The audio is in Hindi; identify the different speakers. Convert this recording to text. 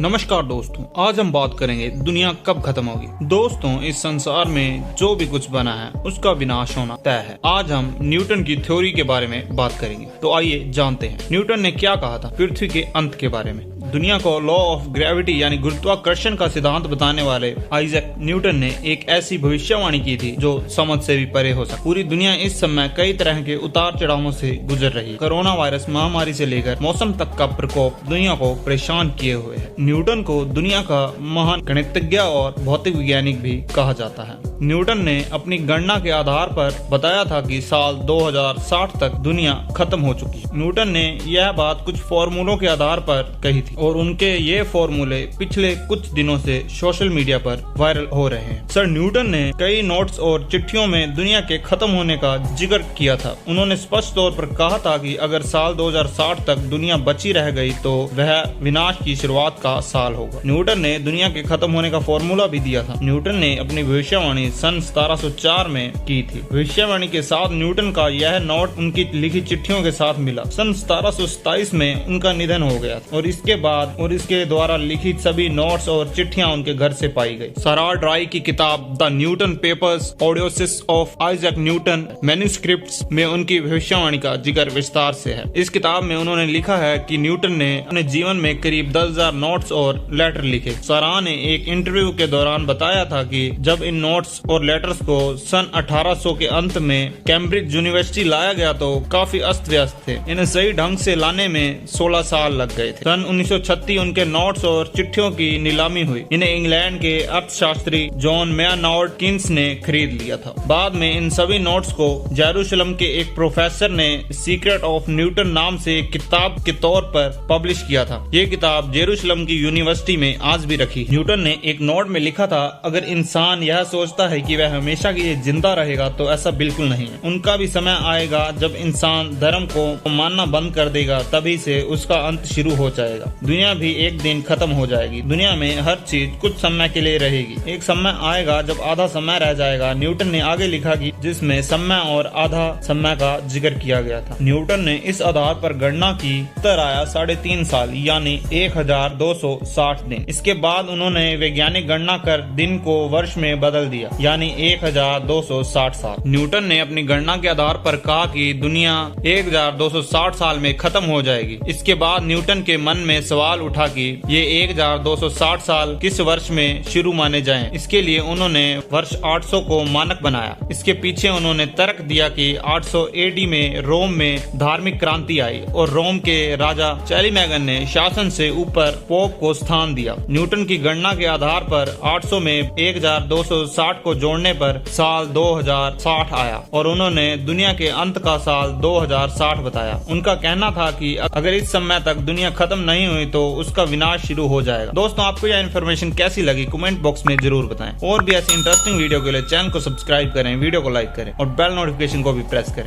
Speaker 1: नमस्कार दोस्तों, आज हम बात करेंगे दुनिया कब खत्म होगी। दोस्तों, इस संसार में जो भी कुछ बना है उसका विनाश होना तय है। आज हम न्यूटन की थ्योरी के बारे में बात करेंगे। तो आइए जानते हैं न्यूटन ने क्या कहा था पृथ्वी के अंत के बारे में। दुनिया को लॉ ऑफ ग्रेविटी यानी गुरुत्वाकर्षण का सिद्धांत बताने वाले आइजैक न्यूटन ने एक ऐसी भविष्यवाणी की थी जो समझ से भी परे हो सकती। पूरी दुनिया इस समय कई तरह के उतार चढ़ावों से गुजर रही है। कोरोना वायरस महामारी से लेकर मौसम तक का प्रकोप दुनिया को परेशान किए हुए है। न्यूटन को दुनिया का महान गणितज्ञ और भौतिक वैज्ञानिक भी कहा जाता है। न्यूटन ने अपनी गणना के आधार पर बताया था कि साल 2060 तक दुनिया खत्म हो चुकी है। न्यूटन ने यह बात कुछ फॉर्मूलों के आधार पर कही थी और उनके ये फॉर्मूले पिछले कुछ दिनों से सोशल मीडिया पर वायरल हो रहे हैं। सर न्यूटन ने कई नोट्स और चिट्ठियों में दुनिया के खत्म होने का जिक्र किया था। उन्होंने स्पष्ट तौर पर कहा था कि अगर साल 2060 तक दुनिया बची रह गई तो वह विनाश की शुरुआत का साल होगा। न्यूटन ने दुनिया के खत्म होने का फॉर्मूला भी दिया था। न्यूटन ने अपनी भविष्यवाणी सन 1704 में की थी। भविष्यवाणी के साथ न्यूटन का यह नोट उनकी लिखी चिट्ठियों के साथ मिला। सन 1727 में उनका निधन हो गया और इसके द्वारा लिखित सभी नोट्स और चिट्ठियां उनके घर से पाई गई। सरार ड्राई की किताब the Newton papers odyssey of Isaac Newton manuscripts में उनकी भविष्यवाणी का जिक्र विस्तार से है। इस किताब में उन्होंने लिखा है कि न्यूटन ने अपने जीवन में करीब 10,000 नोट्स और लेटर लिखे। सराह ने एक इंटरव्यू के दौरान बताया था कि जब इन नोट्स और लेटर्स को सन 1800 के अंत में कैम्ब्रिज यूनिवर्सिटी लाया गया तो काफी अस्त व्यस्त थे। इन्हें सही ढंग से लाने में 16 साल लग गए थे। सन 1936 उनके नोट्स और चिट्ठियों की नीलामी हुई। इन्हें इंग्लैंड के अर्थशास्त्री जॉन मेयरनॉर्ड किन्स ने खरीद लिया था। बाद में इन सभी नोट्स को जेरूसलम के एक प्रोफेसर ने सीक्रेट ऑफ न्यूटन नाम से एक किताब के तौर पर पब्लिश किया था। ये किताब जेरूसलम की यूनिवर्सिटी में आज भी रखी। न्यूटन ने एक नोट में लिखा था, अगर इंसान यह सोचता है कि वह हमेशा के लिए जिंदा रहेगा तो ऐसा बिल्कुल नहीं है। उनका भी समय आएगा जब इंसान धर्म को मानना बंद कर देगा, तभी से उसका अंत शुरू हो जाएगा। दुनिया भी एक दिन खत्म हो जाएगी। दुनिया में हर चीज कुछ समय के लिए रहेगी। एक समय आएगा जब आधा समय रह जाएगा। न्यूटन ने आगे लिखा कि जिसमें समय और आधा समय का जिक्र किया गया था। न्यूटन ने इस आधार पर गणना की, उत्तर आया 3.5 साल यानी 1260 दिन। इसके बाद उन्होंने वैज्ञानिक गणना कर दिन को वर्ष में बदल दिया यानी 1260 साल। न्यूटन ने अपनी गणना के आधार पर कहा कि दुनिया 1260 साल में खत्म हो जाएगी। इसके बाद न्यूटन के मन में सवाल उठा कि ये 1260 साल किस वर्ष में शुरू माने जाएं। इसके लिए उन्होंने वर्ष 800 को मानक बनाया। इसके पीछे उन्होंने तर्क दिया कि 800 AD में रोम में धार्मिक क्रांति आई और रोम के राजा चार्लेमेगन ने शासन से ऊपर पोप को स्थान दिया। न्यूटन की गणना के आधार पर 800 में 1260 को जोड़ने पर साल 2060 आया और उन्होंने दुनिया के अंत का साल 2060 बताया। उनका कहना था कि अगर इस समय तक दुनिया खत्म नहीं हुई तो उसका विनाश शुरू हो जाएगा। दोस्तों, आपको यह इन्फॉर्मेशन कैसी लगी कमेंट बॉक्स में जरूर बताएं और भी ऐसी इंटरेस्टिंग वीडियो के लिए चैनल को सब्सक्राइब करें, वीडियो को लाइक करें और बेल नोटिफिकेशन को भी प्रेस करें।